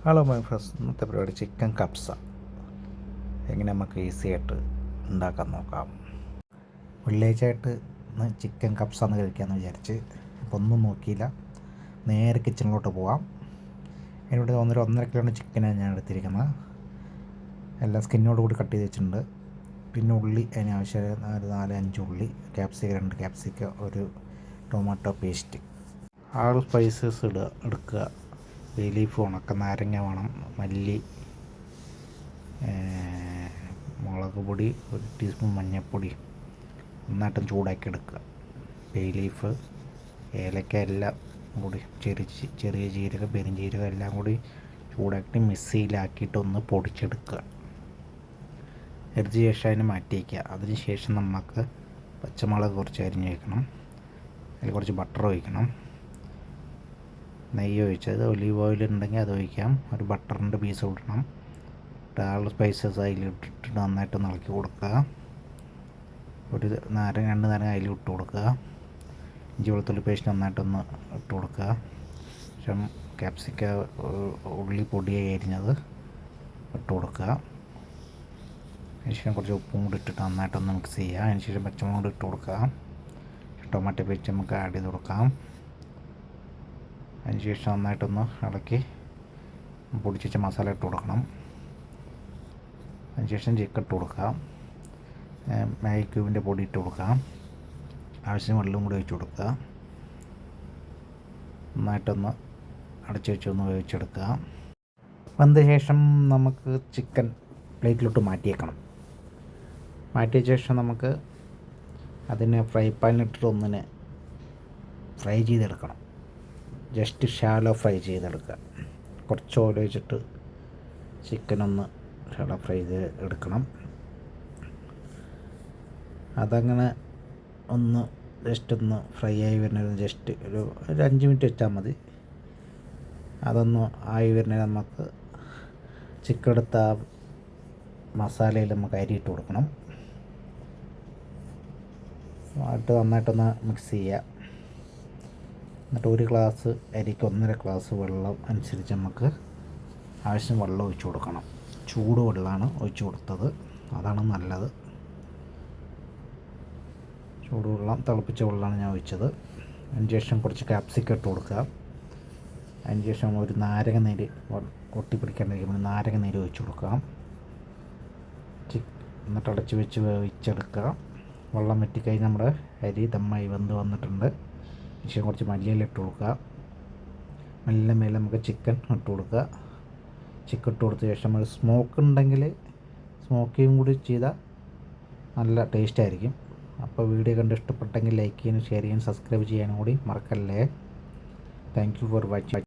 Hello my friends, ഇന്നത്തെ പരിപാടി chicken കപ്സ എങ്ങനെ നമുക്ക് ഈസി ആയിട്ട് ഉണ്ടാക്കാൻ നോക്കാം. വെള്ളിയാഴ്ചയായിട്ട് ഇന്ന് ചിക്കൻ കപ്സ എന്ന് കഴിക്കാമെന്ന് വിചാരിച്ച് അപ്പോൾ ഒന്നും നോക്കിയില്ല, നേരെ കിച്ചണിലോട്ട് പോവാം. അതിനോട് 1.5 കിലോ ചിക്കനാണ് ഞാൻ എടുത്തിരിക്കുന്നത്. എല്ലാം സ്കിന്നോട് കൂടി കട്ട് ചെയ്ത് വെച്ചിട്ടുണ്ട്. പിന്നെ ഉള്ളി അതിനാവശ്യമായ 4-5 ഉള്ളി, ക്യാപ്സിക്കം 2 ക്യാപ്സിക്കം, ഒരു ടൊമാറ്റോ പേസ്റ്റ്, സ്പൈസസ് എടുക്കുക. ബേ ലീഫ്, ഉണക്ക നാരങ്ങ വേണം, മല്ലി, മുളക് പൊടി, 1 ടീസ്പൂൺ മഞ്ഞൾപ്പൊടി നന്നായിട്ടും ചൂടാക്കി എടുക്കുക. ബേ ലീഫ്, ഏലക്ക എല്ലാം കൂടി, ചെറിയ ജീരകം, പെരുംജീരകം എല്ലാം കൂടി ചൂടാക്കി മിക്സിയിലാക്കിയിട്ടൊന്ന് പൊടിച്ചെടുക്കുക. എടുത്ത ശേഷം അതിന് മാറ്റി വയ്ക്കുക. അതിന് ശേഷം നമുക്ക് പച്ചമുളക് കുറച്ച് അരിഞ്ഞ് വയ്ക്കണം. അതിൽ കുറച്ച് ബട്ടർ ഒഴിക്കണം, നെയ്യ് ഒഴിച്ചത്, ഒലീവ് ഓയിൽ ഉണ്ടെങ്കിൽ അത് ഒഴിക്കാം. ഒരു ബട്ടറിൻ്റെ പീസ് ഇടണം. സ്പൈസസ് അതിലിട്ടിട്ട് നന്നായിട്ട് ഇളക്കി കൊടുക്കുക. 2 നാരങ്ങ അതിൽ ഇട്ട് കൊടുക്കുക. ഇഞ്ചി വെളുത്തുള്ളി പേസ്റ്റ് നന്നായിട്ടൊന്ന് ഇട്ട് കൊടുക്കുക. ശേഷം ക്യാപ്സിക്ക, ഉള്ളി പൊടിയായി അരിഞ്ഞത് ഇട്ട് കൊടുക്കുക. അതിനുശേഷം കുറച്ച് ഉപ്പും കൂടി ഇട്ടിട്ട് നന്നായിട്ടൊന്ന് മിക്സ് ചെയ്യുക. അതിനുശേഷം പച്ചമുളക് കൂടി ഇട്ട് കൊടുക്കുക. ടൊമാറ്റോ പേസ്റ്റ് നമുക്ക് ആഡ് ചെയ്ത് കൊടുക്കാം. അതിനുശേഷം നന്നായിട്ടൊന്ന് ഇളക്കി പൊടിച്ച് വെച്ച മസാല ഇട്ട് കൊടുക്കണം. അതിനുശേഷം ചിക്കൻ ഇട്ട് കൊടുക്കാം. മാഗി ക്യൂബിൻ്റെ പൊടി ഇട്ട് കൊടുക്കാം. ആവശ്യത്തിന് വെള്ളവും കൂടി ഒഴിച്ച് കൊടുക്കുക. നന്നായിട്ടൊന്ന് അടച്ച് വെച്ചൊന്ന് വേവിച്ചെടുക്കുക. വെന്ത ശേഷം നമുക്ക് ചിക്കൻ പ്ലേറ്റിലോട്ട് മാറ്റിയേക്കണം. മാറ്റിയ ശേഷം നമുക്ക് അതിനെ ഫ്രൈ പാനിലിട്ടിട്ട് ഒന്നിനെ ഫ്രൈ ചെയ്തെടുക്കണം. ജസ്റ്റ് ഷാലോ ഫ്രൈ ചെയ്തെടുക്കുക. കുറച്ച് ഓയിൽ ഒഴിച്ചിട്ട് ചിക്കനൊന്ന് ഷാലോ ഫ്രൈ ചെയ്ത് എടുക്കണം. അതങ്ങനെ ഒന്ന് ജസ്റ്റ് ഒന്ന് ഫ്രൈ ആയി വരുന്നത്, ജസ്റ്റ് ഒരു 5 മിനിറ്റ് വെച്ചാൽ മതി. അതൊന്ന് ആയി വരുന്നത് നമുക്ക് ചിക്കൻ എടുത്ത മസാലയിൽ നമുക്ക് അരിയിട്ട് കൊടുക്കണം. എന്നിട്ട് നന്നായിട്ടൊന്ന് മിക്സ് ചെയ്യുക. എന്നിട്ട് 1 ഗ്ലാസ് അരിക്ക് 1.5 ഗ്ലാസ് വെള്ളം അനുസരിച്ച് നമുക്ക് ആവശ്യം വെള്ളം ഒഴിച്ച് കൊടുക്കണം. ചൂട് വെള്ളമാണ് ഒഴിച്ച് കൊടുത്തത്, അതാണ് നല്ലത്. ചൂടുവെള്ളം, തിളപ്പിച്ച വെള്ളമാണ് ഞാൻ ഒഴിച്ചത്. അതിന് ശേഷം കുറച്ച് ക്യാപ്സിക്കം ഇട്ട് കൊടുക്കുക. അതിന് ശേഷം ഒരു നാരങ്ങ നീര്, ഒട്ടിപ്പിടിക്കാണ്ടിരിക്കുമ്പോൾ നാരങ്ങ നീര് ഒഴിച്ച് കൊടുക്കാം. എന്നിട്ട് അടച്ച് വെച്ച് വേവിച്ചെടുക്കുക. വെള്ളം വറ്റിക്കഴിഞ്ഞ് നമ്മുടെ അരി ദമ്മായി വെന്ത് വന്നിട്ടുണ്ട്. ശേഷം കുറച്ച് മല്ലിയില ഇട്ട് കൊടുക്കുക. മല്ലിയില മേലെ നമുക്ക് ചിക്കൻ ഇട്ട് കൊടുക്കുക. ചിക്കൻ ഇട്ട് കൊടുത്ത ശേഷം നമ്മൾ സ്മോക്ക് ഉണ്ടെങ്കിൽ സ്മോക്കിയും കൂടി ചെയ്താൽ നല്ല ടേസ്റ്റ് ആയിരിക്കും. അപ്പോൾ വീഡിയോ കണ്ട് ഇഷ്ടപ്പെട്ടെങ്കിൽ ലൈക്ക് ചെയ്യാനും ഷെയർ ചെയ്യാനും സബ്സ്ക്രൈബ് ചെയ്യാനും കൂടി മറക്കല്ലേ. Thank you for watching.